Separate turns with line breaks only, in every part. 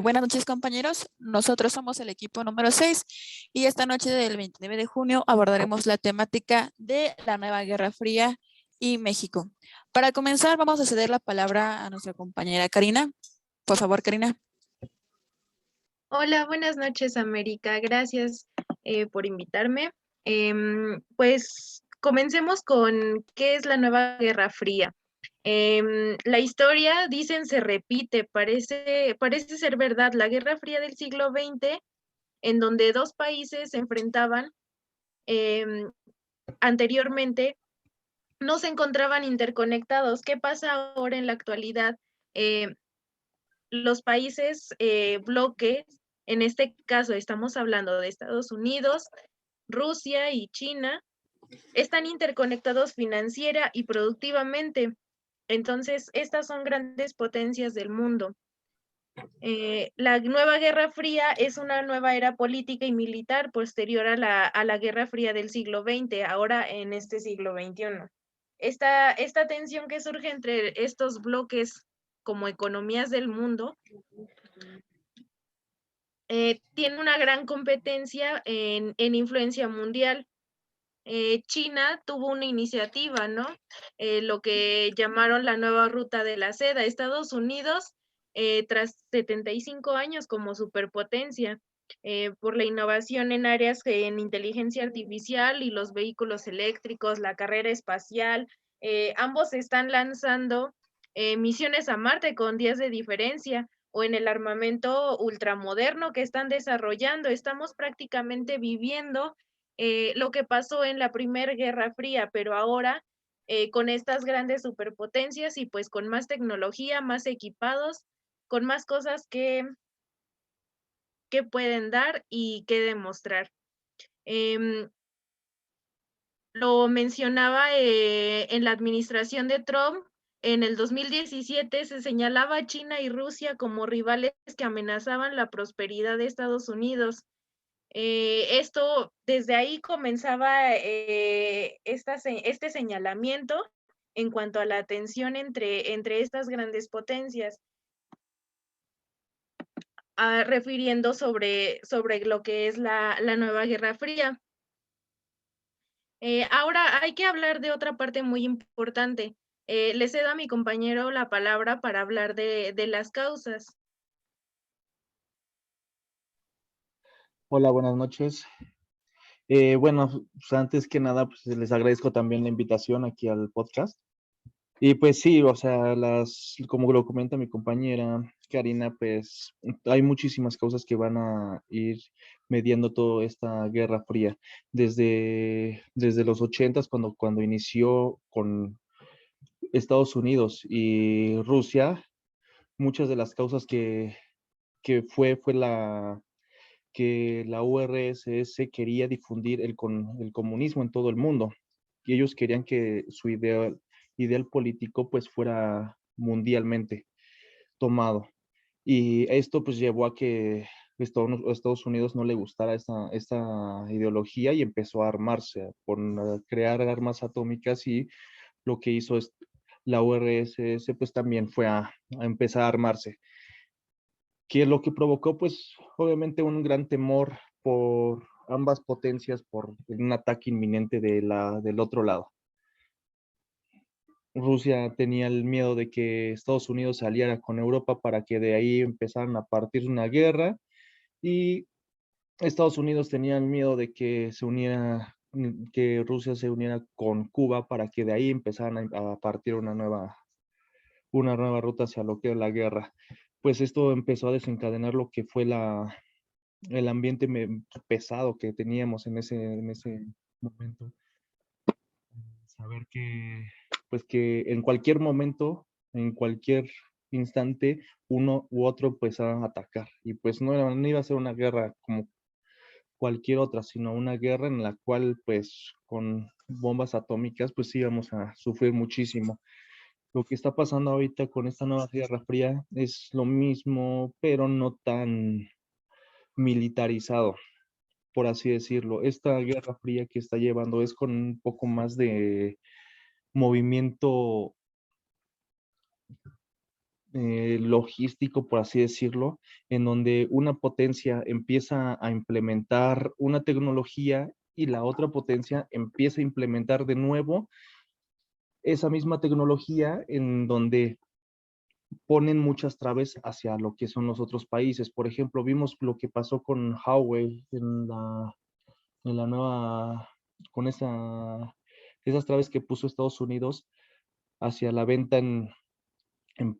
Buenas noches, compañeros. Nosotros somos el equipo número 6 y esta noche del 29 de junio abordaremos la temática de la nueva Guerra Fría y México. Para comenzar, vamos a ceder la palabra a nuestra compañera Karina. Por favor, Karina.
Hola, buenas noches, América. Gracias por invitarme. Pues comencemos con qué es la nueva Guerra Fría. La historia, dicen, se repite, parece ser verdad. La Guerra Fría del siglo XX, en donde dos países se enfrentaban em, anteriormente, no se encontraban interconectados. ¿Qué pasa ahora en la actualidad? Eh, los países bloques, en este caso estamos hablando de Estados Unidos, Rusia y China, están interconectados financiera y productivamente. Entonces, estas son grandes potencias del mundo. La nueva Guerra Fría es una nueva era política y militar posterior a la Guerra Fría del siglo XX, ahora en este siglo XXI. Esta tensión que surge entre estos bloques como economías del mundo tiene una gran competencia en influencia mundial. China tuvo una iniciativa, ¿no? Lo que llamaron la nueva ruta de la seda. Estados Unidos, tras 75 años como superpotencia, por la innovación en áreas en inteligencia artificial y los vehículos eléctricos, la carrera espacial, ambos están lanzando misiones a Marte con días de diferencia o en el armamento ultramoderno que están desarrollando. Estamos prácticamente viviendo lo que pasó en la Primera Guerra Fría, pero ahora con estas grandes superpotencias y pues con más tecnología, más equipados, con más cosas que pueden dar y que demostrar. Lo mencionaba en la administración de Trump. En el 2017 se señalaba a China y Rusia como rivales que amenazaban la prosperidad de Estados Unidos. Esto, desde ahí comenzaba este señalamiento en cuanto a la tensión entre estas grandes potencias, refiriendo sobre lo que es la nueva Guerra Fría. Ahora hay que hablar de otra parte muy importante. Le cedo a mi compañero la palabra para hablar de las causas.
Hola, buenas noches. Bueno, pues antes que nada, pues les agradezco también la invitación aquí al podcast. Y pues sí, o sea, como lo comenta mi compañera Karina, pues hay muchísimas causas que van a ir mediando toda esta Guerra Fría. Desde los 80 cuando inició con Estados Unidos y Rusia, muchas de las causas que fue que la URSS quería difundir el comunismo en todo el mundo. Y ellos querían que su ideal político pues fuera mundialmente tomado. Y esto pues llevó a que Estados Unidos no le gustara esta ideología y empezó a armarse, por crear armas atómicas, y lo que hizo es la URSS pues también fue a empezar a armarse, que lo que provocó, pues, obviamente un gran temor por ambas potencias por un ataque inminente del otro lado. Rusia tenía el miedo de que Estados Unidos se aliara con Europa para que de ahí empezaran a partir una guerra, y Estados Unidos tenía el miedo de que Rusia se uniera con Cuba para que de ahí empezaran a partir una nueva ruta hacia lo que era la guerra. Pues esto empezó a desencadenar lo que fue el ambiente pesado que teníamos en ese momento. Saber pues que en cualquier momento, en cualquier instante, uno u otro pues a atacar. Y pues no iba a ser una guerra como cualquier otra, sino una guerra en la cual pues con bombas atómicas pues íbamos a sufrir muchísimo. Lo que está pasando ahorita con esta nueva Guerra Fría es lo mismo, pero no tan militarizado, por así decirlo. Esta Guerra Fría que está llevando es con un poco más de movimiento logístico, por así decirlo, en donde una potencia empieza a implementar una tecnología y la otra potencia empieza a implementar de nuevo esa misma tecnología, en donde ponen muchas traves hacia lo que son los otros países. Por ejemplo, vimos lo que pasó con Huawei en la nueva, con esas traves que puso Estados Unidos hacia la venta en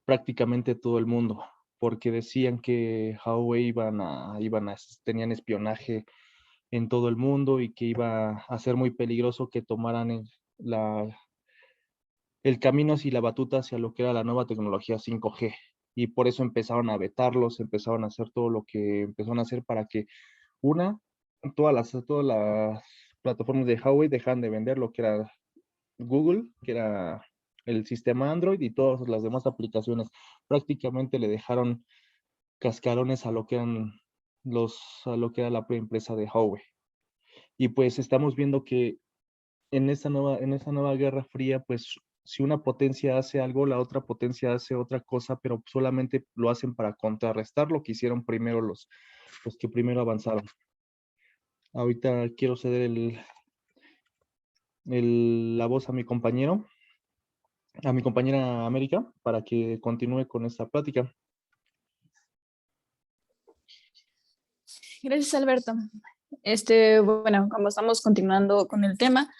prácticamente todo el mundo, porque decían que Huawei tenían espionaje en todo el mundo y que iba a ser muy peligroso que tomaran el camino hacia la batuta hacia lo que era la nueva tecnología 5G. Y por eso empezaron a vetarlos, empezaron a hacer todo lo que empezaron a hacer para que una, todas las plataformas de Huawei dejaran de vender lo que era Google, que era el sistema Android, y todas las demás aplicaciones. Prácticamente le dejaron cascarones a lo que a lo que era la empresa de Huawei. Y pues estamos viendo que en esta nueva Guerra Fría, pues si una potencia hace algo, la otra potencia hace otra cosa, pero solamente lo hacen para contrarrestar lo que hicieron primero los que primero avanzaron. Ahorita quiero ceder la voz a mi compañero, a mi compañera América, para que continúe con esta plática.
Gracias, Alberto. Bueno, como estamos continuando con el tema,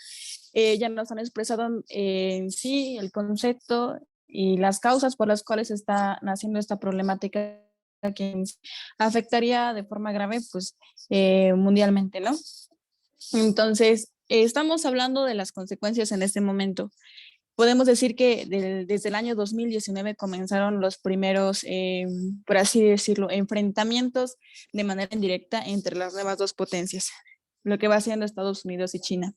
ya nos han expresado en sí el concepto y las causas por las cuales está naciendo esta problemática que afectaría de forma grave, pues, mundialmente, ¿no? Entonces, estamos hablando de las consecuencias en este momento. Podemos decir que desde el año 2019 comenzaron los primeros, por así decirlo, enfrentamientos de manera indirecta entre las nuevas dos potencias, lo que va siendo Estados Unidos y China.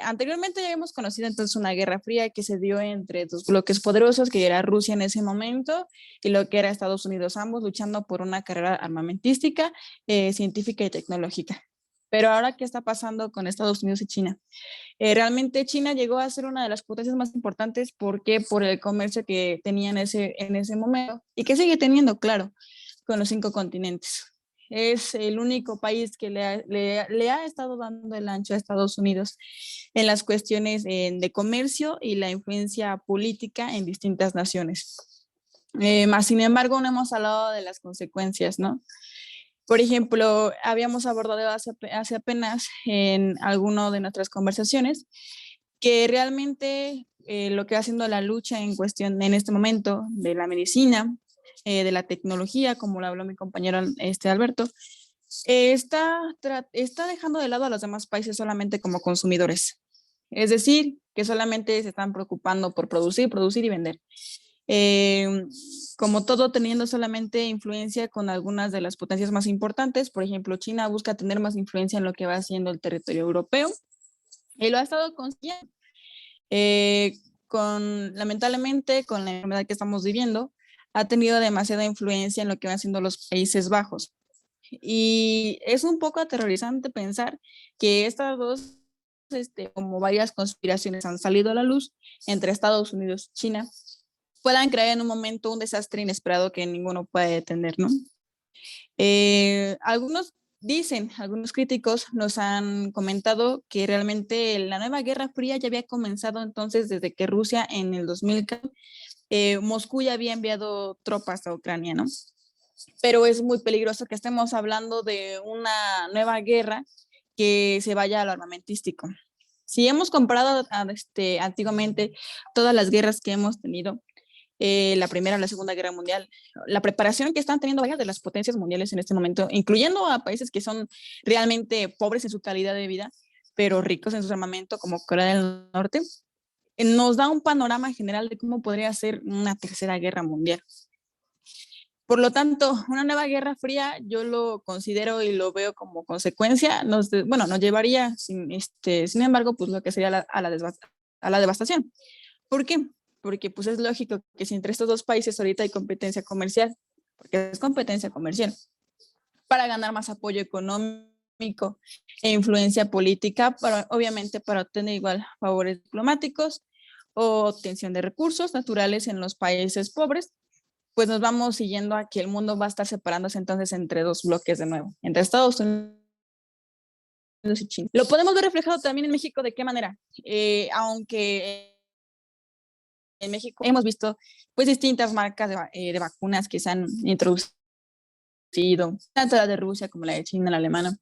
Anteriormente ya habíamos conocido entonces una guerra fría que se dio entre dos bloques poderosos, que era Rusia en ese momento y lo que era Estados Unidos, ambos luchando por una carrera armamentística, científica y tecnológica. Pero ahora, ¿qué está pasando con Estados Unidos y China? Realmente China llegó a ser una de las potencias más importantes porque por el comercio que tenía en ese momento y que sigue teniendo, claro, con los 5 continentes. Es el único país que le ha estado dando el ancho a Estados Unidos en las cuestiones de comercio y la influencia política en distintas naciones. Más sin embargo, no hemos hablado de las consecuencias, ¿no? Por ejemplo, habíamos abordado hace apenas en alguna de nuestras conversaciones que realmente lo que va haciendo la lucha en cuestión en este momento de la medicina, de la tecnología, como lo habló mi compañero Alberto, está dejando de lado a los demás países solamente como consumidores. Es decir, que solamente se están preocupando por producir y vender. Como todo, teniendo solamente influencia con algunas de las potencias más importantes. Por ejemplo, China busca tener más influencia en lo que va siendo el territorio europeo y lo ha estado consiguiendo. Lamentablemente, con la enfermedad que estamos viviendo, ha tenido demasiada influencia en lo que van siendo los Países Bajos. Y es un poco aterrorizante pensar que estas dos, como varias conspiraciones han salido a la luz entre Estados Unidos y China, puedan crear en un momento un desastre inesperado que ninguno puede detener, ¿no? Algunos críticos nos han comentado que realmente la nueva Guerra Fría ya había comenzado entonces desde que Rusia en el 2014, Moscú ya había enviado tropas a Ucrania, ¿no? Pero es muy peligroso que estemos hablando de una nueva guerra que se vaya a lo armamentístico. Si hemos comparado antiguamente todas las guerras que hemos tenido, la Primera o la Segunda Guerra Mundial, la preparación que están teniendo varias de las potencias mundiales en este momento, incluyendo a países que son realmente pobres en su calidad de vida, pero ricos en su armamento, como Corea del Norte, nos da un panorama general de cómo podría ser una tercera guerra mundial. Por lo tanto, una nueva guerra fría yo lo considero y lo veo como consecuencia, nos llevaría, sin embargo, pues lo que sería a la devastación. ¿Por qué? Porque pues es lógico que si entre estos dos países ahorita hay competencia comercial, porque es competencia comercial, para ganar más apoyo económico e influencia política, obviamente para obtener igual favores diplomáticos, o obtención de recursos naturales en los países pobres, pues nos vamos siguiendo a que el mundo va a estar separándose entonces entre dos bloques de nuevo, entre Estados Unidos y China. Lo podemos ver reflejado también en México. ¿De qué manera? Aunque en México hemos visto pues distintas marcas de vacunas que se han introducido, tanto la de Rusia como la de China, la alemana,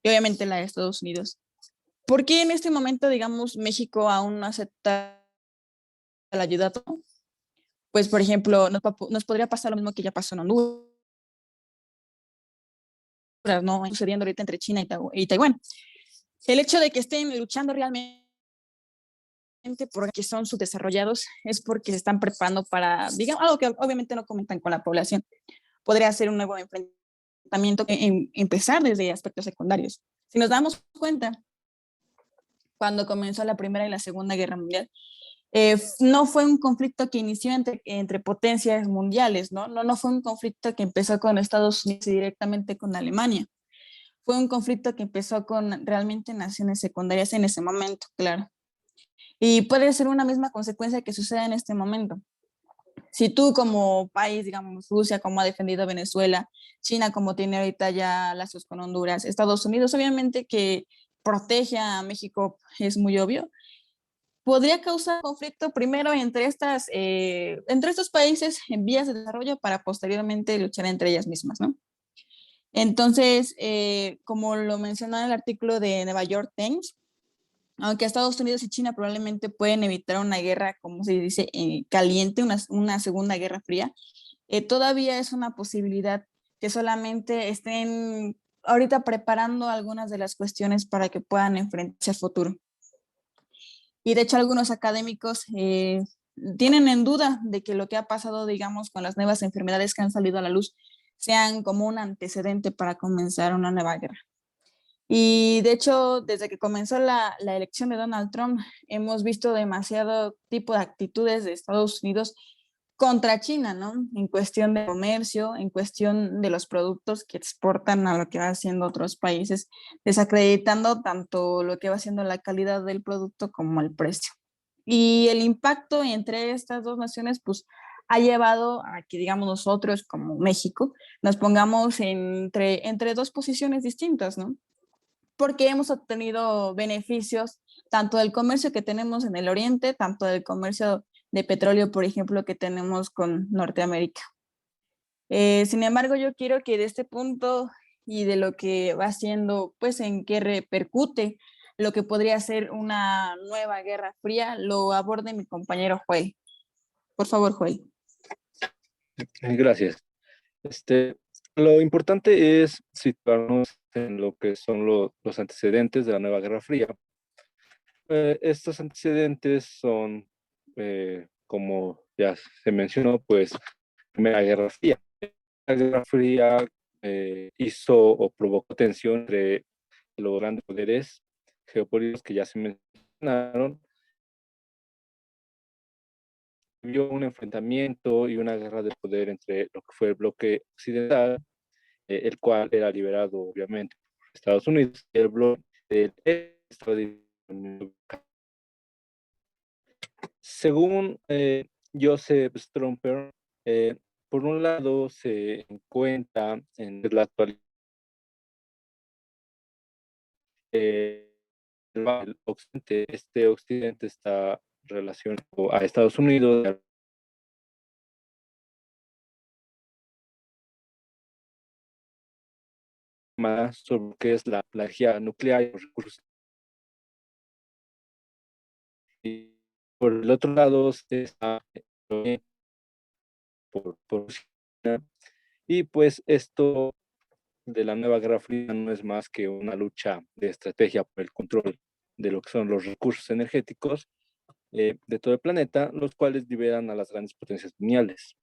y obviamente la de Estados Unidos. ¿Por qué en este momento, digamos, México aún no acepta la ayuda? Pues, por ejemplo, nos podría pasar lo mismo que ya pasó en Honduras, ¿no? Sucediendo ahorita entre China y Taiwán. El hecho de que estén luchando realmente porque son subdesarrollados es porque se están preparando para, digamos, algo que obviamente no comentan con la población. Podría ser un nuevo enfrentamiento, empezar desde aspectos secundarios. Si nos damos cuenta, cuando comenzó la Primera y la Segunda Guerra Mundial, no fue un conflicto que inició entre potencias mundiales, ¿no? No fue un conflicto que empezó con Estados Unidos y directamente con Alemania. Fue un conflicto que empezó con realmente naciones secundarias en ese momento, claro. Y puede ser una misma consecuencia que suceda en este momento. Si tú como país, digamos, Rusia, como ha defendido Venezuela, China, como tiene ahorita ya lazos con Honduras, Estados Unidos, obviamente que protege a México, es muy obvio, podría causar conflicto primero entre estos países en vías de desarrollo para posteriormente luchar entre ellas mismas, ¿no? Entonces, como lo menciona en el artículo de Nueva York Times, aunque Estados Unidos y China probablemente pueden evitar una guerra, como se dice, caliente, una segunda guerra fría, todavía es una posibilidad que solamente estén ahorita preparando algunas de las cuestiones para que puedan enfrentarse al futuro. Y de hecho algunos académicos tienen en duda de que lo que ha pasado, digamos, con las nuevas enfermedades que han salido a la luz sean como un antecedente para comenzar una nueva guerra. Y de hecho, desde que comenzó la elección de Donald Trump, hemos visto demasiado tipo de actitudes de Estados Unidos contra China, ¿no? En cuestión de comercio, en cuestión de los productos que exportan a lo que va haciendo otros países, desacreditando tanto lo que va haciendo la calidad del producto como el precio. Y el impacto entre estas dos naciones, pues, ha llevado a que, digamos, nosotros como México nos pongamos entre dos posiciones distintas, ¿no? Porque hemos obtenido beneficios tanto del comercio que tenemos en el oriente, tanto del comercio de petróleo, por ejemplo, que tenemos con Norteamérica. Sin embargo, yo quiero que de este punto y de lo que va siendo, pues en qué repercute lo que podría ser una nueva guerra fría, lo aborde mi compañero Joel. Por favor, Joel.
Gracias. Lo importante es situarnos en lo que son los antecedentes de la Nueva Guerra Fría. Estos antecedentes son, como ya se mencionó, pues, Primera Guerra Fría. La Guerra Fría hizo o provocó tensión entre los grandes poderes geopolíticos que ya se mencionaron. Vio un enfrentamiento y una guerra de poder entre lo que fue el bloque occidental, el cual era liberado obviamente por Estados Unidos, y el bloque del este. Según Joseph Stromper, por un lado se encuentra en la actualidad el occidente. Este occidente está relacionado a Estados Unidos, más sobre qué es la energía nuclear y los recursos. Y por el otro lado está por China. Y pues esto de la nueva Guerra Fría no es más que una lucha de estrategia por el control de lo que son los recursos energéticos de todo el planeta, los cuales liberan a las grandes potencias mundiales.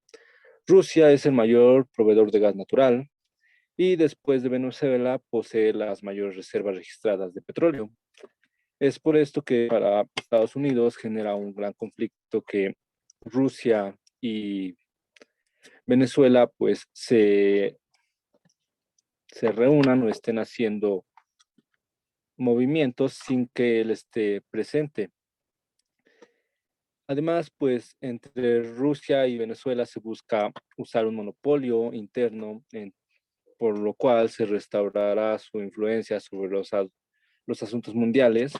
Rusia es el mayor proveedor de gas natural y después de Venezuela posee las mayores reservas registradas de petróleo. Es por esto que para Estados Unidos genera un gran conflicto que Rusia y Venezuela pues se reúnan o estén haciendo movimientos sin que él esté presente. Además, pues entre Rusia y Venezuela se busca usar un monopolio interno, por lo cual se restaurará su influencia sobre los asuntos mundiales.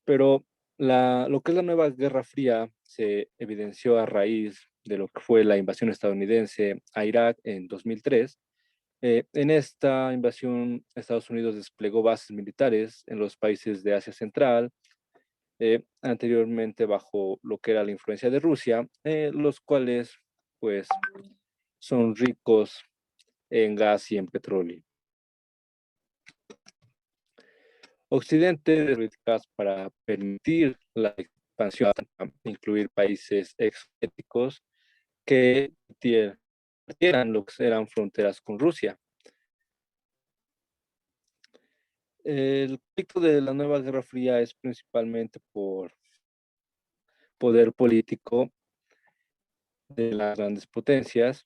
Pero lo que es la nueva Guerra Fría se evidenció a raíz de lo que fue la invasión estadounidense a Irak en 2003. En esta invasión, Estados Unidos desplegó bases militares en los países de Asia Central, anteriormente bajo lo que era la influencia de Rusia, los cuales pues son ricos en gas y en petróleo. Occidente de políticas para permitir la expansión, incluir países exóticos que partieran lo que eran fronteras con Rusia. El conflicto de la nueva Guerra Fría es principalmente por poder político de las grandes potencias.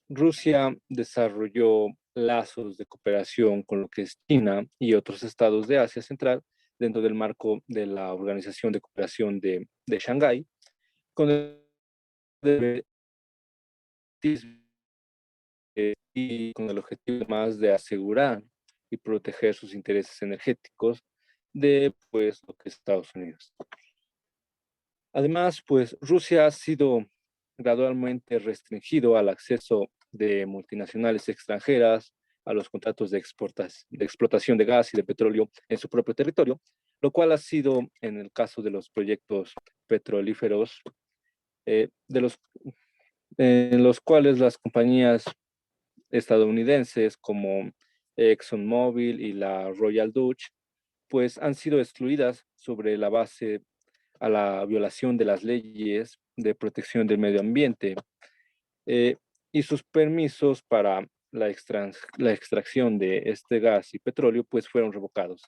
Rusia desarrolló lazos de cooperación con lo que es China y otros estados de Asia Central dentro del marco de la Organización de Cooperación de Shanghái, con y con el objetivo más de asegurar y proteger sus intereses energéticos de pues, lo que es Estados Unidos. Además, pues Rusia ha sido gradualmente restringido al acceso de multinacionales extranjeras a los contratos de explotación de gas y de petróleo en su propio territorio, lo cual ha sido, en el caso de los proyectos petrolíferos, en los cuales las compañías estadounidenses como ExxonMobil y la Royal Dutch, pues han sido excluidas sobre la base a la violación de las leyes de protección del medio ambiente, y sus permisos para la extracción de este gas y petróleo pues fueron revocados.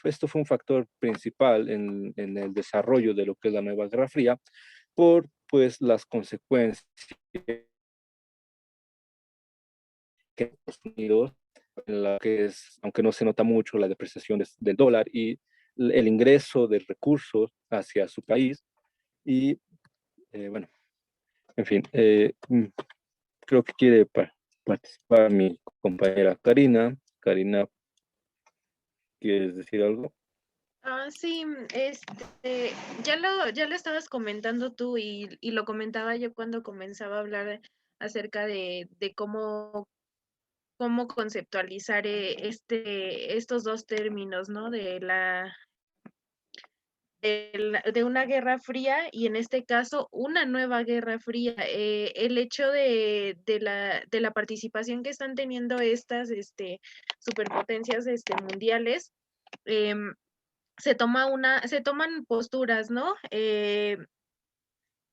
Esto fue un factor principal en el desarrollo de lo que es la nueva Guerra Fría por pues las consecuencias que Estados Unidos, en la que es, aunque no se nota mucho, la depreciación del dólar y el ingreso de recursos hacia su país. Y bueno, en fin, creo que quiere participar mi compañera Karina. Karina, ¿quieres decir algo?
Sí, ya lo estabas comentando tú y lo comentaba yo cuando comenzaba a hablar acerca de cómo conceptualizar estos dos términos, ¿no? De una guerra fría y en este caso una nueva guerra fría. El hecho de la participación que están teniendo estas superpotencias mundiales, em, se toman posturas, ¿no?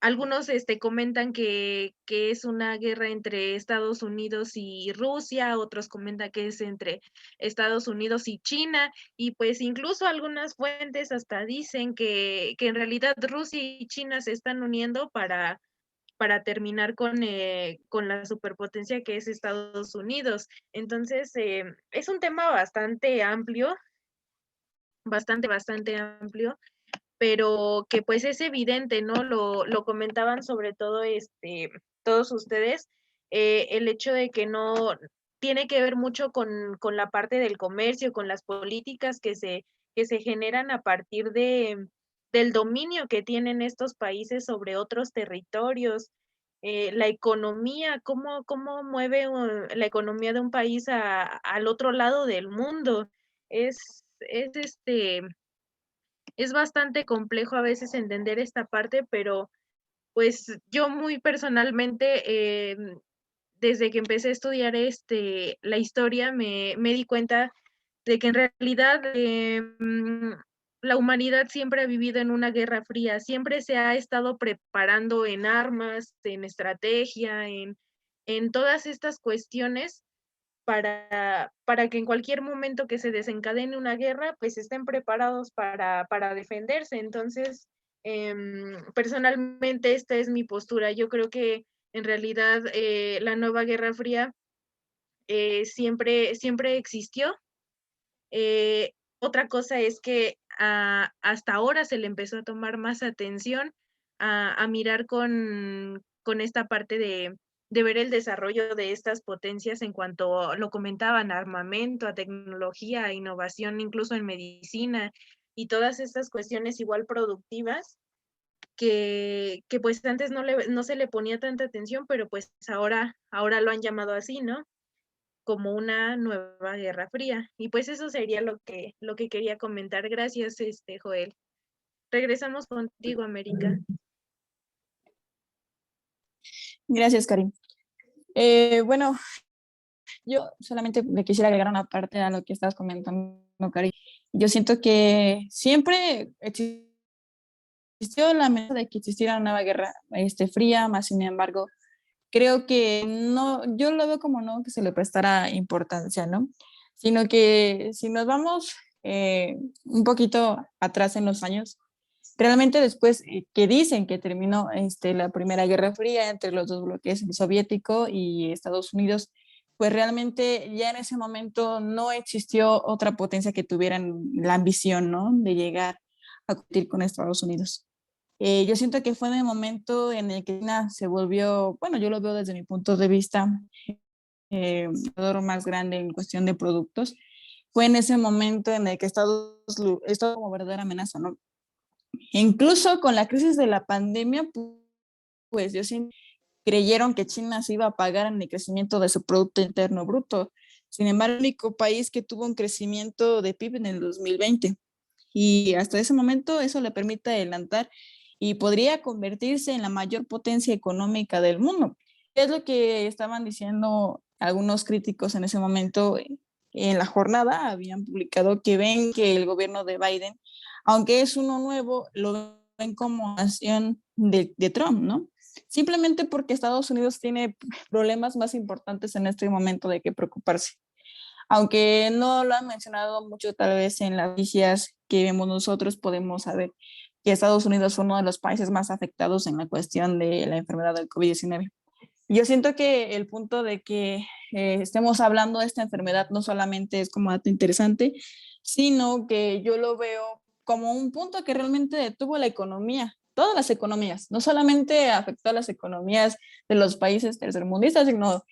Algunos comentan que es una guerra entre Estados Unidos y Rusia, otros comentan que es entre Estados Unidos y China, y pues incluso algunas fuentes hasta dicen que en realidad Rusia y China se están uniendo para terminar con la superpotencia que es Estados Unidos. Entonces, es un tema bastante amplio, pero que pues es evidente, ¿no? Lo comentaban sobre todo todos ustedes, el hecho de que no tiene que ver mucho con la parte del comercio, con las políticas que se generan a partir del dominio que tienen estos países sobre otros territorios. La economía, cómo mueve la economía de un país al otro lado del mundo. Es es bastante complejo a veces entender esta parte, pero pues yo muy personalmente, desde que empecé a estudiar la historia, me di cuenta de que en realidad la humanidad siempre ha vivido en una guerra fría, siempre se ha estado preparando en armas, en estrategia, en todas estas cuestiones para que en cualquier momento que se desencadene una guerra, pues estén preparados para defenderse. Entonces, personalmente esta es mi postura. Yo creo que en realidad la nueva Guerra Fría siempre existió. otra cosa es que hasta ahora se le empezó a tomar más atención, a mirar con esta parte de ver el desarrollo de estas potencias en cuanto, lo comentaban, a armamento, a tecnología, a innovación, incluso en medicina y todas estas cuestiones igual productivas que pues antes no se le ponía tanta atención, pero pues ahora lo han llamado así, ¿no? Como una nueva guerra fría. Y pues eso sería lo que quería comentar. Gracias, Joel. Regresamos contigo, América.
Gracias, Karim. Bueno, yo solamente le quisiera agregar una parte a lo que estás comentando, Karim. Yo siento que siempre existió la amenaza de que existiera una nueva guerra fría, más sin embargo, creo que no, yo lo veo como no que se le prestara importancia, ¿no? Sino que si nos vamos un poquito atrás en los años, realmente después que dicen que terminó la Primera Guerra Fría entre los dos bloques, el soviético y Estados Unidos, pues realmente ya en ese momento no existió otra potencia que tuvieran la ambición, ¿no? De llegar a competir con Estados Unidos. Yo siento que fue en el momento en el que China se volvió, bueno, yo lo veo desde mi punto de vista, más grande en cuestión de productos. Fue en ese momento en el que Estados como verdadera amenaza, ¿no? Incluso con la crisis de la pandemia, pues yo sí creyeron que China se iba a pagar en el crecimiento de su Producto Interno Bruto. Sin embargo, el único país que tuvo un crecimiento de PIB en el 2020. Y hasta ese momento eso le permite adelantar y podría convertirse en la mayor potencia económica del mundo. Es lo que estaban diciendo algunos críticos en ese momento en la jornada. Habían publicado que ven que el gobierno de Biden, aunque es uno nuevo, lo ven como acción de Trump, ¿no? Simplemente porque Estados Unidos tiene problemas más importantes en este momento de que preocuparse. Aunque no lo han mencionado mucho, tal vez en las noticias que vemos nosotros podemos saber que Estados Unidos fue uno de los países más afectados en la cuestión de la enfermedad del COVID-19. Yo siento que el punto de que estemos hablando de esta enfermedad no solamente es como dato interesante, sino que yo lo veo como un punto que realmente detuvo la economía, todas las economías, no solamente afectó a las economías de los países tercermundistas, sino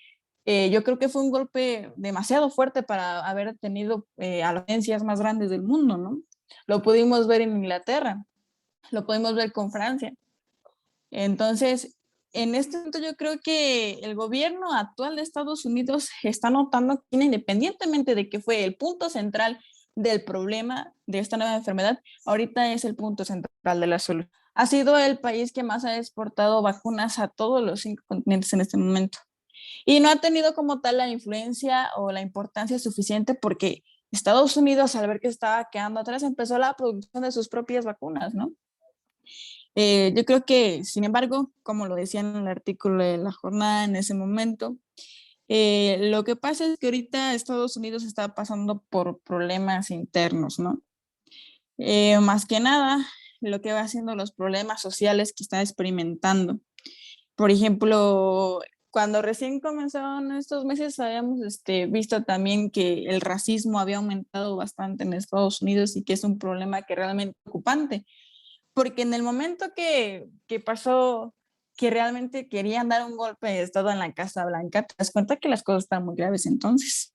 yo creo que fue un golpe demasiado fuerte para haber tenido a las agencias más grandes del mundo, ¿no? Lo pudimos ver en Inglaterra, lo pudimos ver con Francia. Entonces, en este momento yo creo que el gobierno actual de Estados Unidos está notando que independientemente de que fue el punto central del problema de esta nueva enfermedad, ahorita es el punto central de la solución. Ha sido el país que más ha exportado vacunas a todos los 5 continentes en este momento. Y no ha tenido como tal la influencia o la importancia suficiente porque Estados Unidos, al ver que estaba quedando atrás, empezó la producción de sus propias vacunas, ¿no? Yo creo que, sin embargo, como lo decía en el artículo de la jornada en ese momento, lo que pasa es que ahorita Estados Unidos está pasando por problemas internos, ¿no? Más que nada, lo que va haciendo los problemas sociales que está experimentando. Por ejemplo, cuando recién comenzaron estos meses, habíamos visto también que el racismo había aumentado bastante en Estados Unidos y que es un problema que realmente es preocupante, porque en el momento que pasó que realmente querían dar un golpe de Estado en la Casa Blanca, te das cuenta que las cosas están muy graves entonces.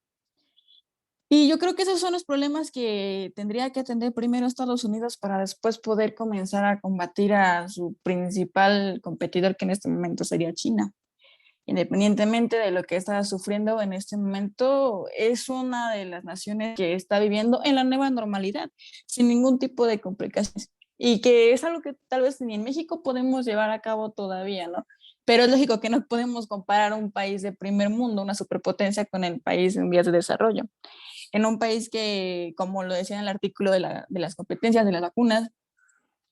Y yo creo que esos son los problemas que tendría que atender primero Estados Unidos para después poder comenzar a combatir a su principal competidor, que en este momento sería China. Independientemente de lo que está sufriendo en este momento, es una de las naciones que está viviendo en la nueva normalidad, sin ningún tipo de complicaciones. Y que es algo que tal vez ni en México podemos llevar a cabo todavía, ¿no? Pero es lógico que no podemos comparar un país de primer mundo, una superpotencia, con el país en vías de desarrollo. En un país que, como lo decía en el artículo de las competencias de las vacunas,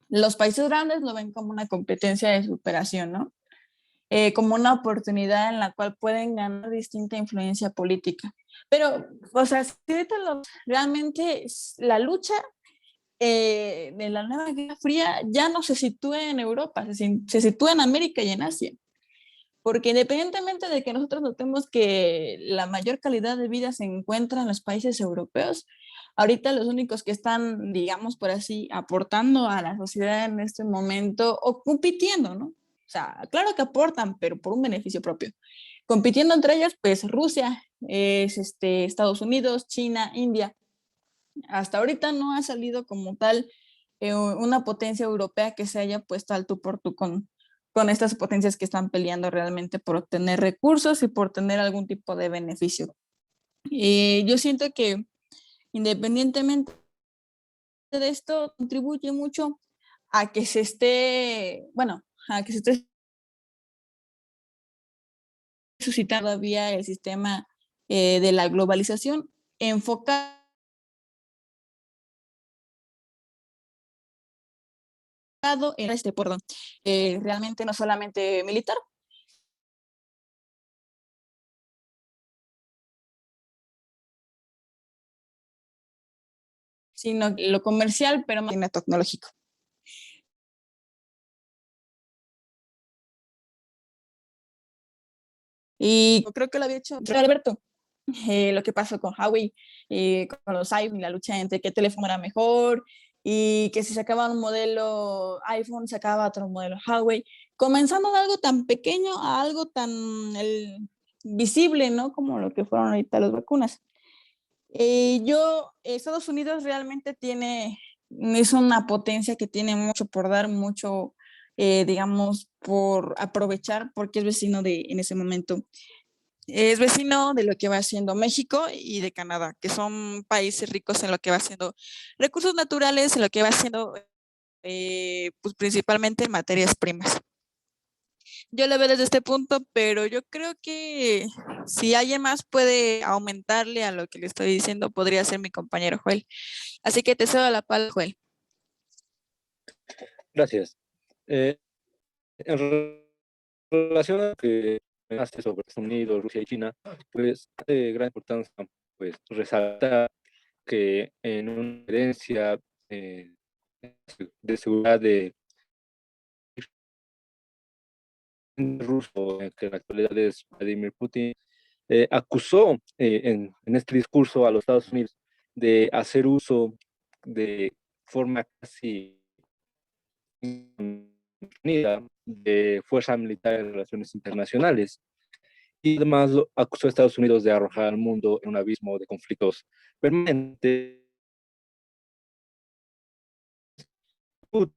los países grandes lo ven como una competencia de superación, ¿no? Como una oportunidad en la cual pueden ganar distinta influencia política. Pero, o sea, si ahorita realmente la lucha de la nueva Guerra Fría ya no se sitúa en Europa, se sitúa en América y en Asia. Porque independientemente de que nosotros notemos que la mayor calidad de vida se encuentra en los países europeos, Ahorita los únicos que están, digamos por así, aportando a la sociedad en este momento o compitiendo, ¿no? O sea, claro que aportan, pero por un beneficio propio. Compitiendo entre ellas, pues Rusia, es Estados Unidos, China, India. Hasta ahorita no ha salido como tal una potencia europea que se haya puesto al tú por tú con estas potencias que están peleando realmente por obtener recursos y por tener algún tipo de beneficio. Yo siento que independientemente de esto, contribuye mucho a que se esté, bueno, a que se esté suscitando todavía el sistema de la globalización enfocado en perdón, realmente no solamente militar, sino lo comercial, pero más tecnológico. Y creo que lo había hecho Alberto, lo que pasó con Huawei, con los iPhone, la lucha entre qué teléfono era mejor y que si sacaba un modelo iPhone, sacaba otro modelo Huawei, comenzando de algo tan pequeño a algo tan visible, ¿no? Como lo que fueron ahorita las vacunas. Estados Unidos realmente es una potencia que tiene mucho por dar, mucho, digamos, por aprovechar, porque es vecino en ese momento, es vecino de lo que va haciendo México y de Canadá, que son países ricos en lo que va haciendo recursos naturales, en lo que va haciendo, pues principalmente materias primas. Yo lo veo desde este punto, pero yo creo que si alguien más puede aumentarle a lo que le estoy diciendo, podría ser mi compañero Joel. Así que te cedo la palabra, Joel.
Gracias. En relación a lo que hace sobre Estados Unidos, Rusia y China, pues de gran importancia pues resaltar que en una herencia eh, de seguridad de ruso, que en la actualidad es Vladimir Putin, acusó en este discurso a los Estados Unidos de hacer uso de forma casi unida de fuerza militar en relaciones internacionales. Y además acusó a Estados Unidos de arrojar al mundo en un abismo de conflictos permanentes. Un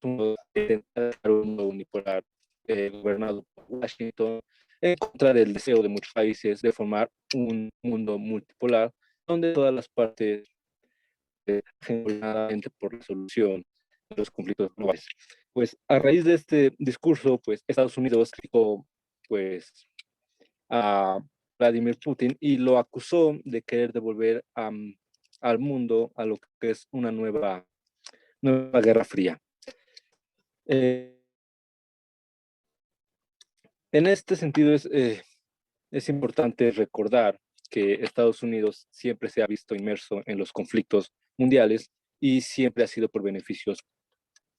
mundo unipolar gobernado por Washington en contra del deseo de muchos países de formar un mundo multipolar donde todas las partes generalmente por la solución de los conflictos globales. Pues a raíz de este discurso, pues Estados Unidos criticó pues a Vladimir Putin y lo acusó de querer devolver al mundo a lo que es una nueva guerra fría. En este sentido es importante recordar que Estados Unidos siempre se ha visto inmerso en los conflictos mundiales y siempre ha sido por beneficios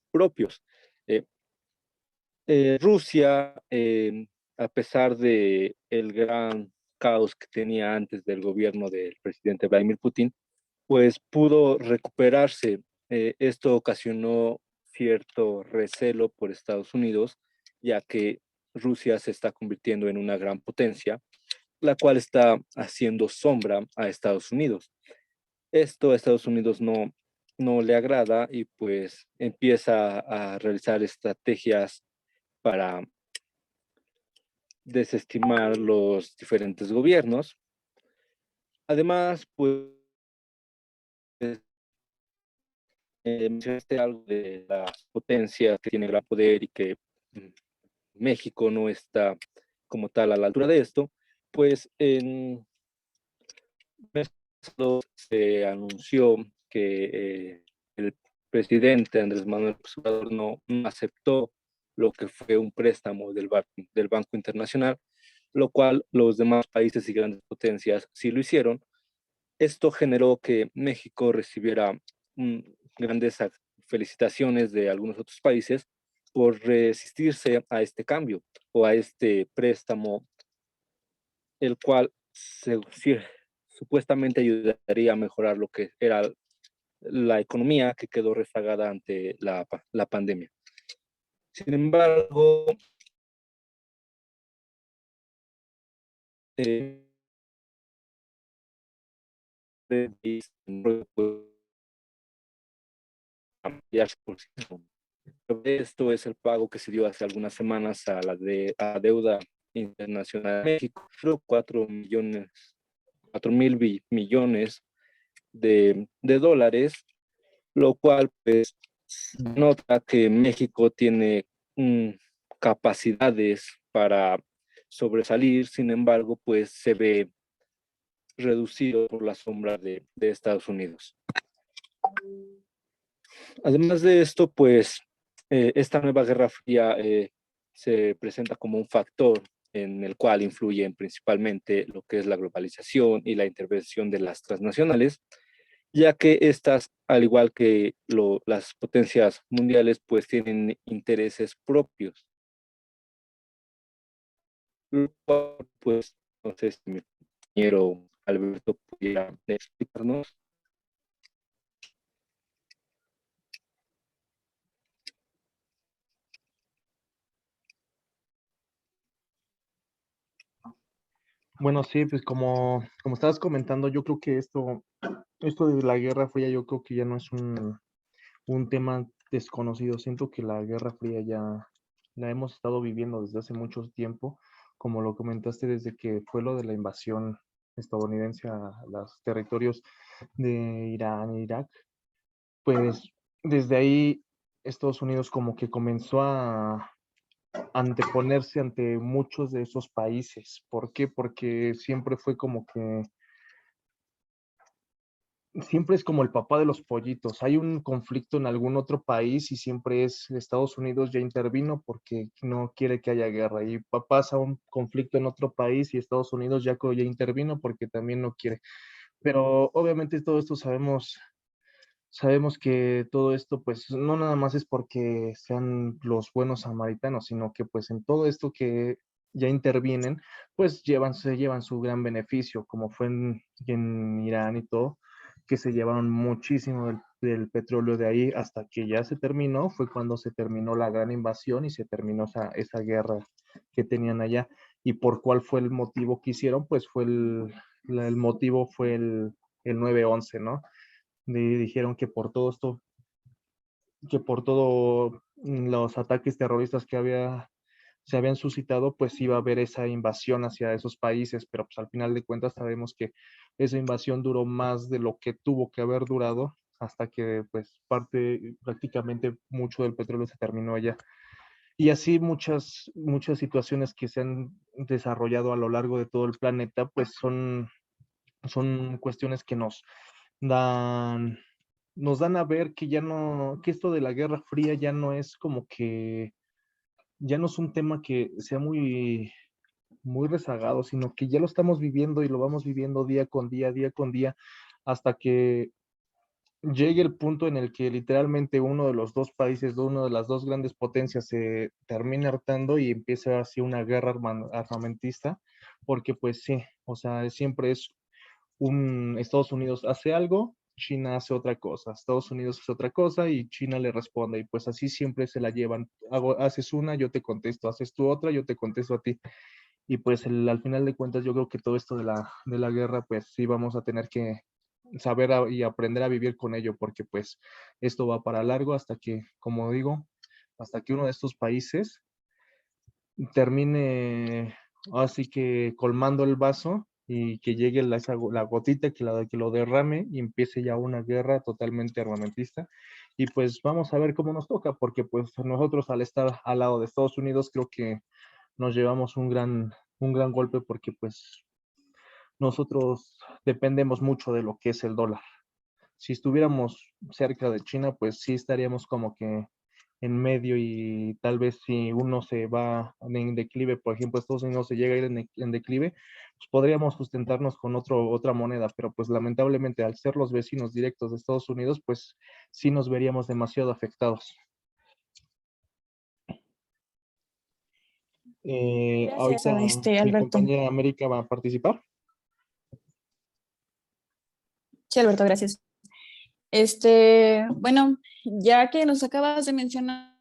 propios. Rusia, a pesar de el gran caos que tenía antes del gobierno del presidente Vladimir Putin, pues pudo recuperarse. Esto ocasionó cierto recelo por Estados Unidos, ya que Rusia se está convirtiendo en una gran potencia, la cual está haciendo sombra a Estados Unidos. Esto a Estados Unidos no le agrada y pues empieza a realizar estrategias para desestimar los diferentes gobiernos. Además, pues, mencionaste algo de las potencias que tiene gran poder y que México no está como tal a la altura de esto, pues en se anunció que el presidente Andrés Manuel López Obrador no aceptó lo que fue un préstamo del Banco Internacional, lo cual los demás países y grandes potencias sí lo hicieron. Esto generó que México recibiera grandes felicitaciones de algunos otros países por resistirse a este cambio o a este préstamo, el cual supuestamente ayudaría a mejorar lo que era la economía que quedó rezagada ante la pandemia. Sin embargo, esto es el pago que se dio hace algunas semanas a a deuda internacional de México, 4.000 millones de dólares, lo cual pues nota que México tiene capacidades para sobresalir. Sin embargo, pues se ve reducido por la sombra de Estados Unidos. Además de esto, pues esta nueva Guerra Fría se presenta como un factor en el cual influyen principalmente lo que es la globalización y la intervención de las transnacionales, ya que estas, al igual que las potencias mundiales, pues tienen intereses propios. Pues no sé si mi compañero Alberto pudiera explicarnos.
Bueno, sí, pues como estabas comentando, yo creo que esto de la Guerra Fría, yo creo que ya no es un tema desconocido. Siento que la Guerra Fría ya la hemos estado viviendo desde hace mucho tiempo, como lo comentaste, desde que fue lo de la invasión estadounidense a los territorios de Irán e Irak. Pues desde ahí Estados Unidos como que comenzó a anteponerse ante muchos de esos países. ¿Por qué? Porque siempre fue como que siempre es como el papá de los pollitos. Hay un conflicto en algún otro país y siempre es Estados Unidos ya intervino porque no quiere que haya guerra. Y pasa un conflicto en otro país y Estados Unidos ya intervino porque también no quiere. Pero obviamente todo esto sabemos que todo esto pues no nada más es porque sean los buenos samaritanos, sino que pues en todo esto que ya intervienen, pues se llevan su gran beneficio, como fue en Irán y todo, que se llevaron muchísimo del petróleo de ahí hasta que ya se terminó, fue cuando se terminó la gran invasión y se terminó esa guerra que tenían allá. ¿Y por cuál fue el motivo que hicieron? Pues el motivo fue el 9/11, ¿no? Dijeron que por todo esto, que por todo los ataques terroristas se habían suscitado, pues iba a haber esa invasión hacia esos países, pero pues al final de cuentas sabemos que esa invasión duró más de lo que tuvo que haber durado hasta que pues prácticamente mucho del petróleo se terminó allá. Y así muchas situaciones que se han desarrollado a lo largo de todo el planeta, pues son cuestiones que dan, nos dan a ver que ya no, que esto de la Guerra Fría ya no es como que, ya no es un tema que sea muy rezagado, sino que ya lo estamos viviendo y lo vamos viviendo día con día, hasta que llegue el punto en el que literalmente uno de los dos países, uno de las dos grandes potencias se termine hartando y empiece así una guerra armamentista, porque pues sí, o sea, siempre es Estados Unidos hace algo, China hace otra cosa, Estados Unidos hace otra cosa y China le responde y pues así siempre se la llevan. Haces una, yo te contesto, haces tú otra, yo te contesto a ti. Y pues al final de cuentas yo creo que todo esto de la guerra pues sí vamos a tener que saber y aprender a vivir con ello porque pues esto va para largo hasta que, como digo, hasta que uno de estos países termine así que colmando el vaso y que llegue la gotita que lo derrame y empiece ya una guerra totalmente armamentista. Y pues vamos a ver cómo nos toca, porque pues nosotros al estar al lado de Estados Unidos creo que nos llevamos un gran golpe porque pues nosotros dependemos mucho de lo que es el dólar. Si estuviéramos cerca de China, pues sí estaríamos como que en medio y tal vez si uno se va en declive, por ejemplo, Estados Unidos se llega a ir en declive, pues podríamos sustentarnos con otra moneda, pero pues lamentablemente al ser los vecinos directos de Estados Unidos, pues sí nos veríamos demasiado afectados.
Gracias
Ahorita
a
mi
Alberto.
compañera América va a participar.
Sí, Alberto, gracias. Bueno, ya que nos acabas de mencionar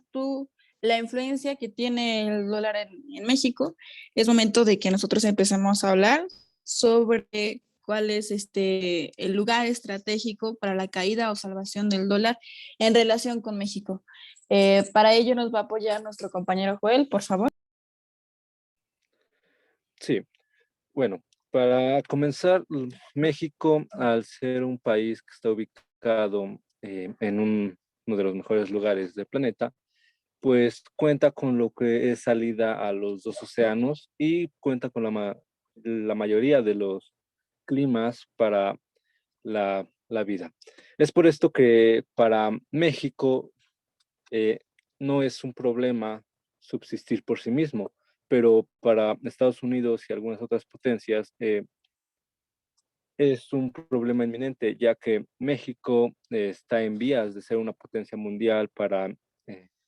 tú la influencia que tiene el dólar en México, es momento de que nosotros empecemos a hablar sobre cuál es el lugar estratégico para la caída o salvación del dólar en relación con México. Para ello nos va a apoyar nuestro compañero Joel, por favor.
Sí, bueno, para comenzar, México, al ser un país que está ubicado en uno de los mejores lugares del planeta, pues cuenta con lo que es salida a los dos océanos y cuenta con la mayoría de los climas para la vida. Es por esto que para México eh, no es un problema subsistir por sí mismo, pero para Estados Unidos y algunas otras potencias es un problema inminente, ya que México está en vías de ser una potencia mundial para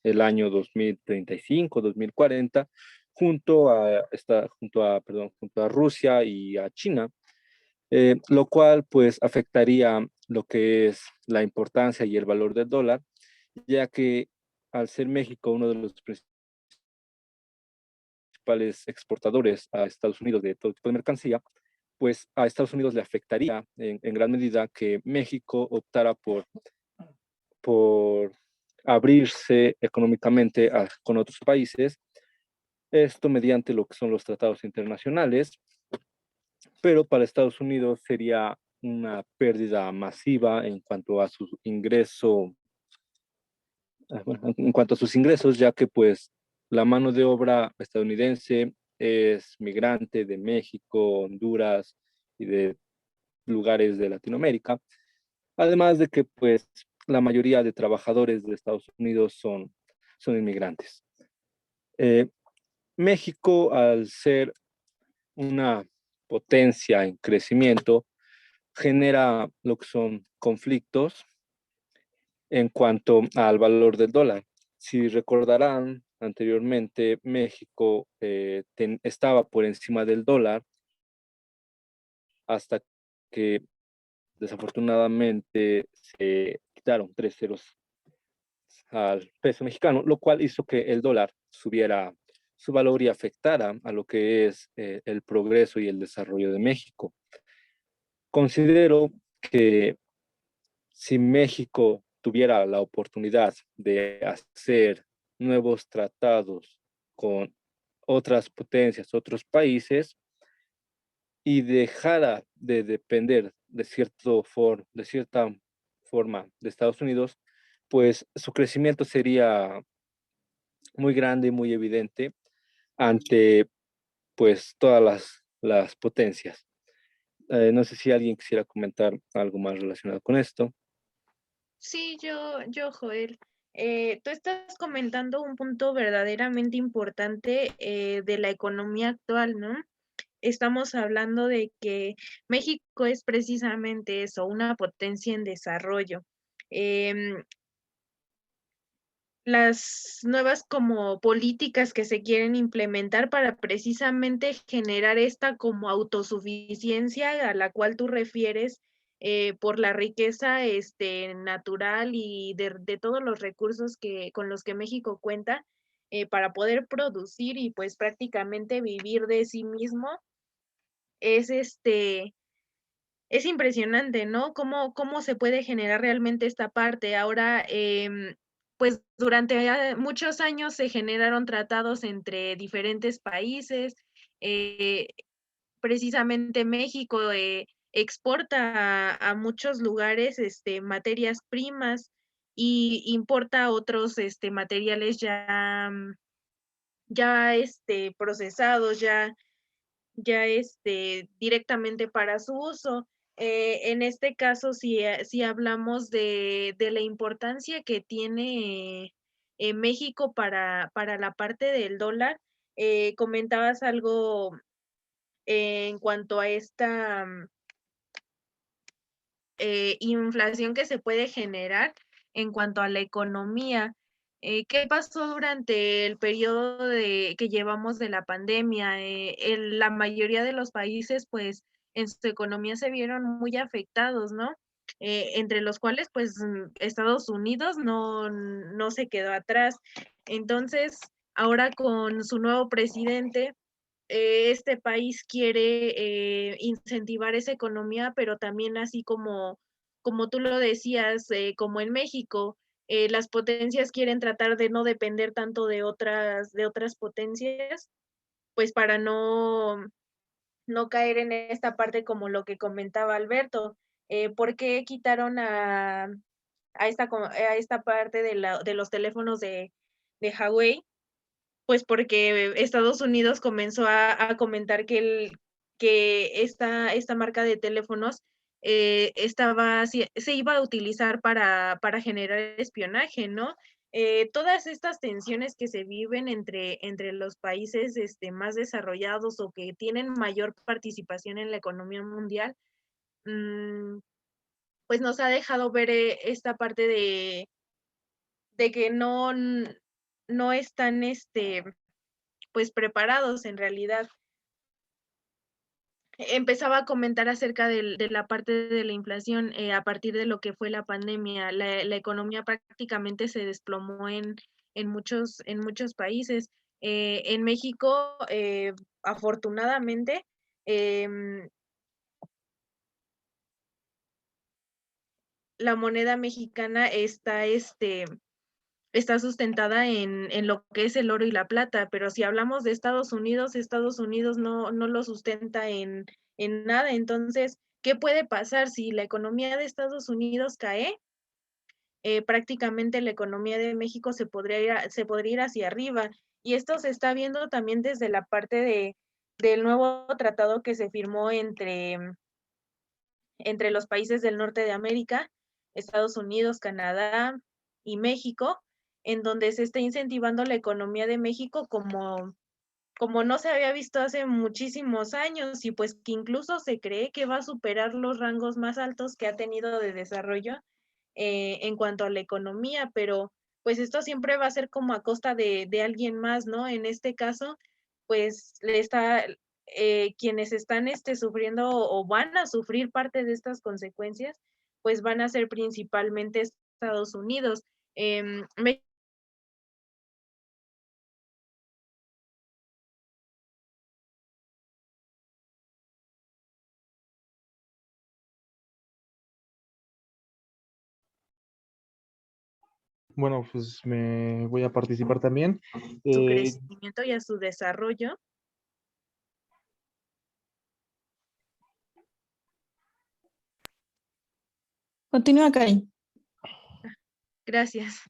el año 2035, 2040, junto a Rusia y a China, lo cual pues afectaría lo que es la importancia y el valor del dólar, ya que al ser México uno de los principales exportadores a Estados Unidos de todo tipo de mercancía, pues a Estados Unidos le afectaría en gran medida que México optara por abrirse económicamente con otros países, esto mediante lo que son los tratados internacionales, pero para Estados Unidos sería una pérdida masiva en cuanto a su ingreso, en cuanto a sus ingresos, ya que pues la mano de obra estadounidense es migrante de México, Honduras y de lugares de Latinoamérica, además de que pues la mayoría de trabajadores de Estados Unidos son inmigrantes. México, al ser una potencia en crecimiento, genera lo que son conflictos en cuanto al valor del dólar. Si recordarán, anteriormente México estaba por encima del dólar hasta que desafortunadamente se quitaron 3 ceros al peso mexicano, lo cual hizo que el dólar subiera su valor y afectara a lo que es el progreso y el desarrollo de México. Considero que si México tuviera la oportunidad de hacer nuevos tratados con otras potencias, otros países, y dejara de depender de cierta forma de Estados Unidos, pues su crecimiento sería muy grande y muy evidente ante pues todas las potencias. No sé si alguien quisiera comentar algo más relacionado con esto.
Sí, Joel. Tú estás comentando un punto verdaderamente importante de la economía actual, ¿no? Estamos hablando de que México es precisamente eso, una potencia en desarrollo. Em, las nuevas como políticas que se quieren implementar para precisamente generar esta como autosuficiencia a la cual tú refieres por la riqueza natural y de todos los recursos con los que México cuenta para poder producir y pues prácticamente vivir de sí mismo es es impresionante, ¿no? ¿Cómo se puede generar realmente esta parte? Ahora, pues durante muchos años se generaron tratados entre diferentes países. eh, Precisamente México exporta a muchos lugares materias primas y importa otros materiales ya, ya procesados, ya directamente para su uso. En este caso, si hablamos de la importancia que tiene México para la parte del dólar, comentabas algo en cuanto a esta inflación que se puede generar en cuanto a la economía. ¿Qué pasó durante el periodo que llevamos de la pandemia? La mayoría de los países, pues, en su economía se vieron muy afectados, ¿no? Entre los cuales pues Estados Unidos no se quedó atrás. Entonces, ahora con su nuevo presidente, este país quiere incentivar esa economía, pero también así como tú lo decías, como en México, las potencias quieren tratar de no depender tanto de otras potencias, pues para no caer en esta parte como lo que comentaba Alberto. ¿Por qué quitaron a esta parte de los teléfonos de Huawei? Pues porque Estados Unidos comenzó a comentar que esta marca de teléfonos se iba a utilizar para generar espionaje, ¿no? Todas estas tensiones que se viven entre los países más desarrollados o que tienen mayor participación en la economía mundial, pues nos ha dejado ver esta parte de que no están pues preparados en realidad. Empezaba a comentar acerca de la parte de la inflación a partir de lo que fue la pandemia. La economía prácticamente se desplomó en muchos países. En México, afortunadamente, la moneda mexicana está sustentada en lo que es el oro y la plata, pero si hablamos de Estados Unidos no lo sustenta en nada. Entonces, ¿qué puede pasar si la economía de Estados Unidos cae? Prácticamente la economía de México se podría ir hacia arriba. Y esto se está viendo también desde la parte del nuevo tratado que se firmó entre los países del norte de América, Estados Unidos, Canadá y México, en donde se está incentivando la economía de México como no se había visto hace muchísimos años, y pues que incluso se cree que va a superar los rangos más altos que ha tenido de desarrollo en cuanto a la economía, pero pues esto siempre va a ser como a costa de alguien más, ¿no? En este caso, pues quienes están sufriendo o van a sufrir parte de estas consecuencias, pues van a ser principalmente Estados Unidos.
Bueno, pues me voy a participar también.
Su crecimiento y a su desarrollo.
Continúa, Cari.
Gracias.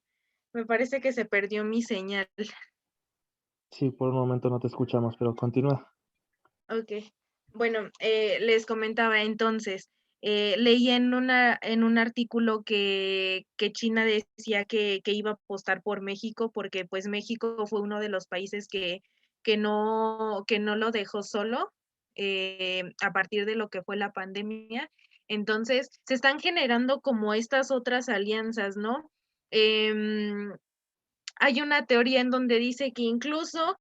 Me parece que se perdió mi señal.
Sí, por un momento no te escuchamos, pero continúa.
Ok. Bueno, les comentaba entonces, leí en un artículo que China decía que iba a apostar por México porque pues México fue uno de los países que no lo dejó solo a partir de lo que fue la pandemia. Entonces, se están generando como estas otras alianzas, ¿no? Hay una teoría en donde dice que incluso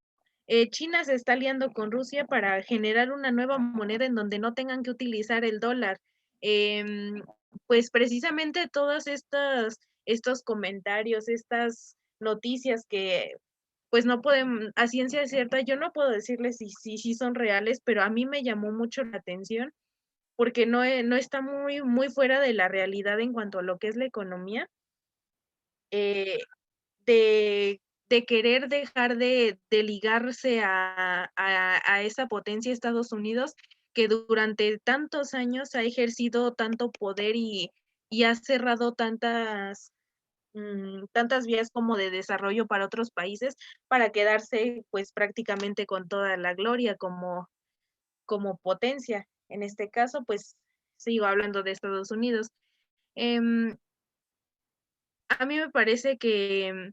China se está aliando con Rusia para generar una nueva moneda en donde no tengan que utilizar el dólar. Em, pues precisamente todos estos comentarios, estas noticias que pues no pueden, a ciencia cierta, yo no puedo decirles si son reales, pero a mí me llamó mucho la atención porque no está muy fuera de la realidad en cuanto a lo que es la economía. Eh, de, de querer dejar de ligarse a esa potencia Estados Unidos que durante tantos años ha ejercido tanto poder y ha cerrado tantas vías como de desarrollo para otros países para quedarse pues prácticamente con toda la gloria como potencia. En este caso, pues sigo hablando de Estados Unidos. Em, a mí me parece que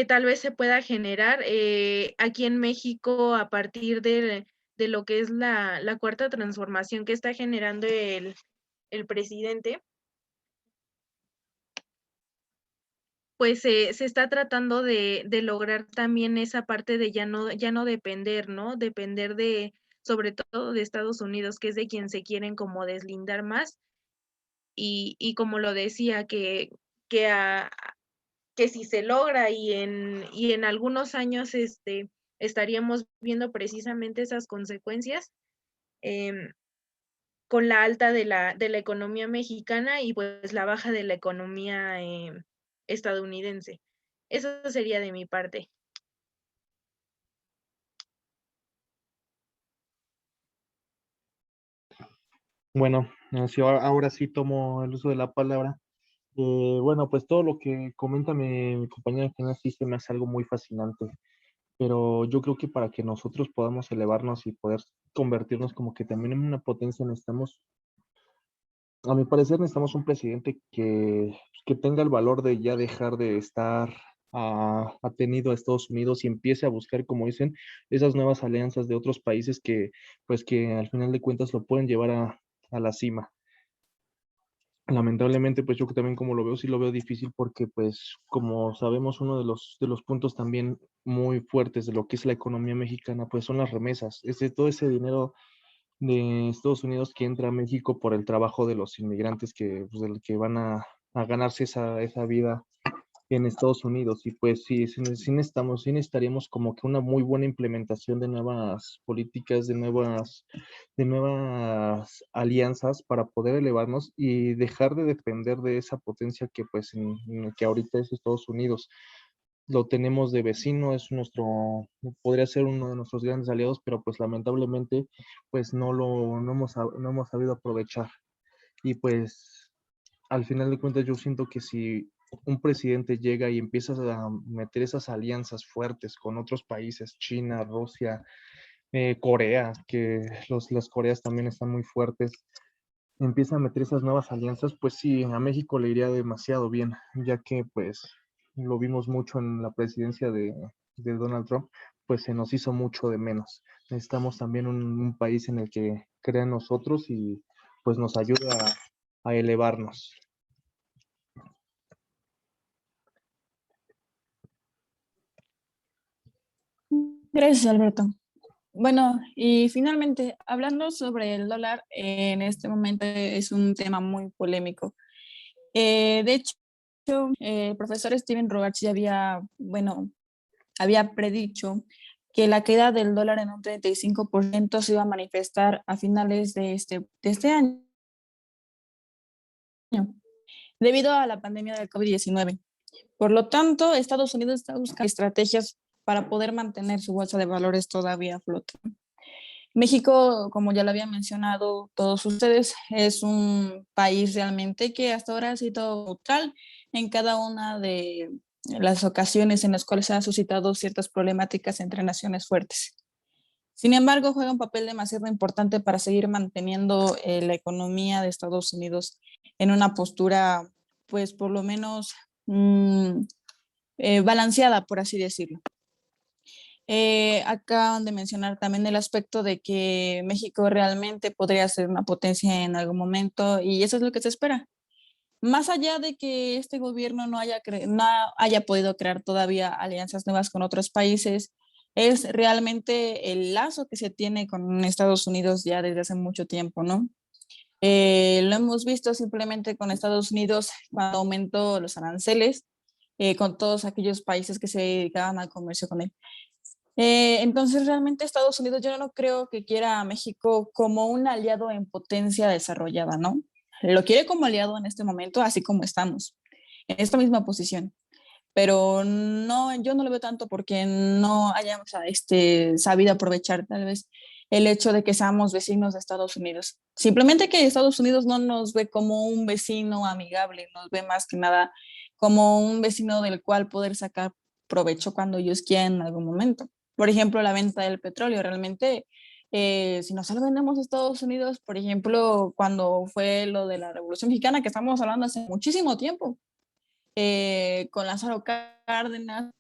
tal vez se pueda generar aquí en México a partir de lo que es la cuarta transformación que está generando el presidente, pues se está tratando de lograr también esa parte de ya no depender, ¿no? Depender sobre todo de Estados Unidos, que es de quien se quieren como deslindar más. Y como lo decía, que, a- que si se logra y en algunos años estaríamos viendo precisamente esas consecuencias em, con la alta de la economía mexicana y pues la baja de la economía estadounidense. Eso sería de mi parte.
Bueno, sí, ahora sí tomo el uso de la palabra. Bueno, pues todo lo que comenta mi compañera Gina sí se me hace algo muy fascinante, pero yo creo que para que nosotros podamos elevarnos y poder convertirnos como que también en una potencia necesitamos, a mi parecer, necesitamos un presidente que tenga el valor de ya dejar de estar atenido a Estados Unidos y empiece a buscar, como dicen, esas nuevas alianzas de otros países que, pues que al final de cuentas lo pueden llevar a la cima. Lamentablemente, pues yo que también como lo veo, sí lo veo difícil porque, pues, como sabemos, uno de los puntos también muy fuertes de lo que es la economía mexicana, pues son las remesas. Todo ese dinero de Estados Unidos que entra a México por el trabajo de los inmigrantes que, pues, que van a ganarse esa vida en Estados Unidos. Y pues sí, sí necesitaríamos como que una muy buena implementación de nuevas políticas, de nuevas alianzas para poder elevarnos y dejar de depender de esa potencia que pues que ahorita es Estados Unidos. Lo tenemos de vecino, es podría ser uno de nuestros grandes aliados, pero pues lamentablemente pues no hemos sabido aprovechar. Y pues al final de cuentas yo siento que si un presidente llega y empieza a meter esas alianzas fuertes con otros países, China, Rusia, Corea, que las Coreas también están muy fuertes, empieza a meter esas nuevas alianzas, pues sí, a México le iría demasiado bien, ya que pues lo vimos mucho en la presidencia de Donald Trump, pues se nos hizo mucho de menos. Necesitamos también un país en el que crea en nosotros y pues nos ayude a elevarnos.
Gracias, Alberto. Bueno, y finalmente, hablando sobre el dólar, en este momento es un tema muy polémico. De hecho, el profesor Steven Roberts ya había, bueno, había predicho que la caída del dólar en un 35% se iba a manifestar a finales de este año, debido a la pandemia del COVID-19. Por lo tanto, Estados Unidos está buscando estrategias para poder mantener su bolsa de valores todavía a flote. México, como ya lo había mencionado todos ustedes, es un país realmente que hasta ahora ha sido neutral en cada una de las ocasiones en las cuales se han suscitado ciertas problemáticas entre naciones fuertes. Sin embargo, juega un papel demasiado importante para seguir manteniendo la economía de Estados Unidos en una postura, pues por lo menos balanceada, por así decirlo. Acaban de mencionar también el aspecto de que México realmente podría ser una potencia en algún momento y eso es lo que se espera. Más allá de que este gobierno no haya podido crear todavía alianzas nuevas con otros países, es realmente el lazo que se tiene con Estados Unidos ya desde hace mucho tiempo, ¿no? Lo hemos visto simplemente con Estados Unidos cuando aumentó los aranceles, con todos aquellos países que se dedicaban al comercio con él. Entonces, realmente Estados Unidos yo no creo que quiera a México como un aliado en potencia desarrollada, ¿no? Lo quiere como aliado en este momento, así como estamos, en esta misma posición. Pero no, yo no lo veo tanto porque no hayamos sabido aprovechar tal vez el hecho de que seamos vecinos de Estados Unidos. Simplemente que Estados Unidos no nos ve como un vecino amigable, nos ve más que nada como un vecino del cual poder sacar provecho cuando ellos quieran en algún momento. Por ejemplo, la venta del petróleo. Realmente, si no solo vendemos a Estados Unidos, por ejemplo, cuando fue lo de la Revolución Mexicana, que estamos hablando hace muchísimo tiempo, con Lázaro Cárdenas,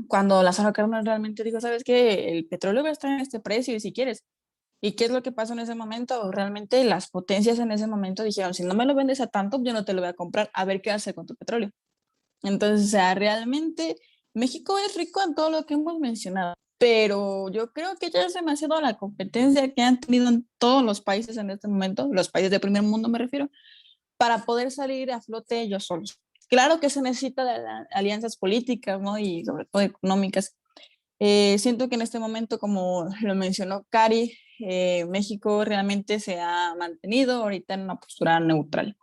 cuando Lázaro Cárdenas realmente dijo, ¿sabes qué? El petróleo va a estar en este precio y si quieres. ¿Y qué es lo que pasó en ese momento? Realmente las potencias en ese momento dijeron, si no me lo vendes a tanto, yo no te lo voy a comprar, a ver qué hace con tu petróleo. Entonces, o sea, realmente México es rico en todo lo que hemos mencionado. pero yo creo que ya es demasiado la competencia que han tenido en todos los países en este momento, los países del primer mundo me refiero, para poder salir a flote ellos solos. Claro que se necesita de alianzas políticas, ¿no? Y sobre todo económicas. Siento que en este momento, como lo mencionó Cari, México realmente se ha mantenido ahorita en una postura neutral.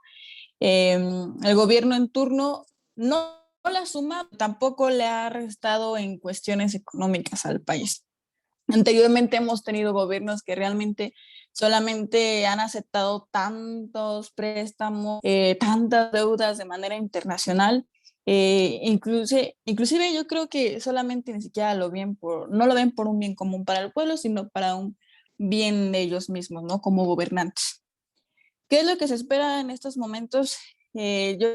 El gobierno en turno no le ha sumado, tampoco le ha restado en cuestiones económicas al país. Anteriormente hemos tenido gobiernos que realmente solamente han aceptado tantos préstamos, tantas deudas de manera internacional. Inclusive yo creo que solamente ni siquiera no lo ven por un bien común para el pueblo, sino para un bien de ellos mismos, ¿no? Como gobernantes. ¿Qué es lo que se espera en estos momentos? Yo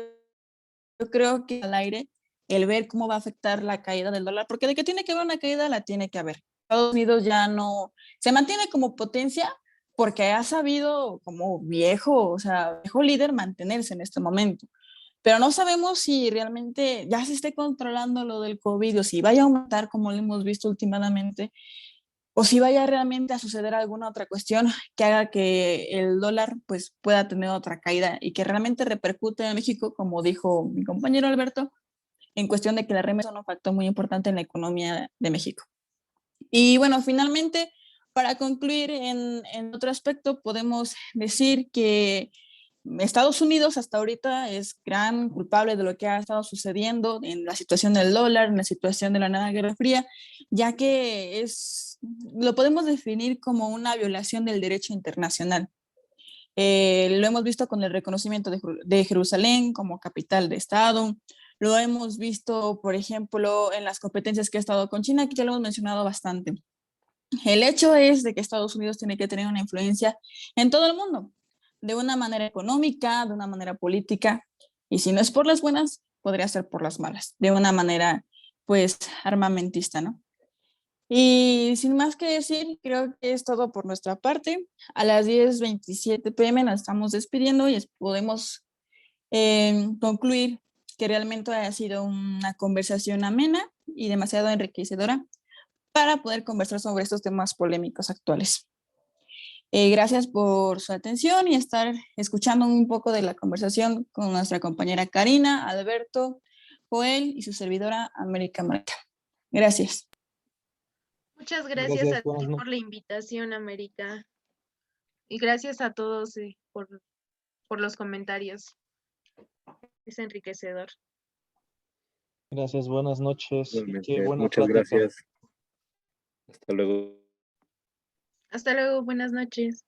creo que al aire el ver cómo va a afectar la caída del dólar, porque de que tiene que haber una caída, la tiene que haber. Estados Unidos ya no se mantiene como potencia porque ha sabido como viejo, o sea, viejo líder mantenerse en este momento. Pero no sabemos si realmente ya se esté controlando lo del COVID o si vaya a aumentar como lo hemos visto últimamente o si vaya realmente a suceder alguna otra cuestión que haga que el dólar pues pueda tener otra caída y que realmente repercute en México, como dijo mi compañero Alberto, en cuestión de que la remesa es un factor muy importante en la economía de México. Y bueno, finalmente, para concluir en otro aspecto, podemos decir que Estados Unidos hasta ahorita es gran culpable de lo que ha estado sucediendo en la situación del dólar, en la situación de la nueva Guerra Fría, ya que lo podemos definir como una violación del derecho internacional. Lo hemos visto con el reconocimiento de Jerusalén como capital de Estado. Lo hemos visto, por ejemplo, en las competencias que ha estado con China, que ya lo hemos mencionado bastante. El hecho es de que Estados Unidos tiene que tener una influencia en todo el mundo, de una manera económica, de una manera política, y si no es por las buenas, podría ser por las malas, de una manera, pues, armamentista, ¿no? Y sin más que decir, creo que es todo por nuestra parte. A las 10:27 p.m. nos estamos despidiendo y podemos concluir que realmente ha sido una conversación amena y demasiado enriquecedora para poder conversar sobre estos temas polémicos actuales. Gracias por su atención y estar escuchando un poco de la conversación con nuestra compañera Karina, Alberto, Joel y su servidora América Marca. Gracias.
Muchas gracias
Gracias,
a ti por la invitación, América. Y gracias a todos por los comentarios. Es enriquecedor.
Gracias, buenas noches. Qué
Igualmente,
buena
muchas
plática.
gracias. Hasta luego.
Hasta luego, buenas noches.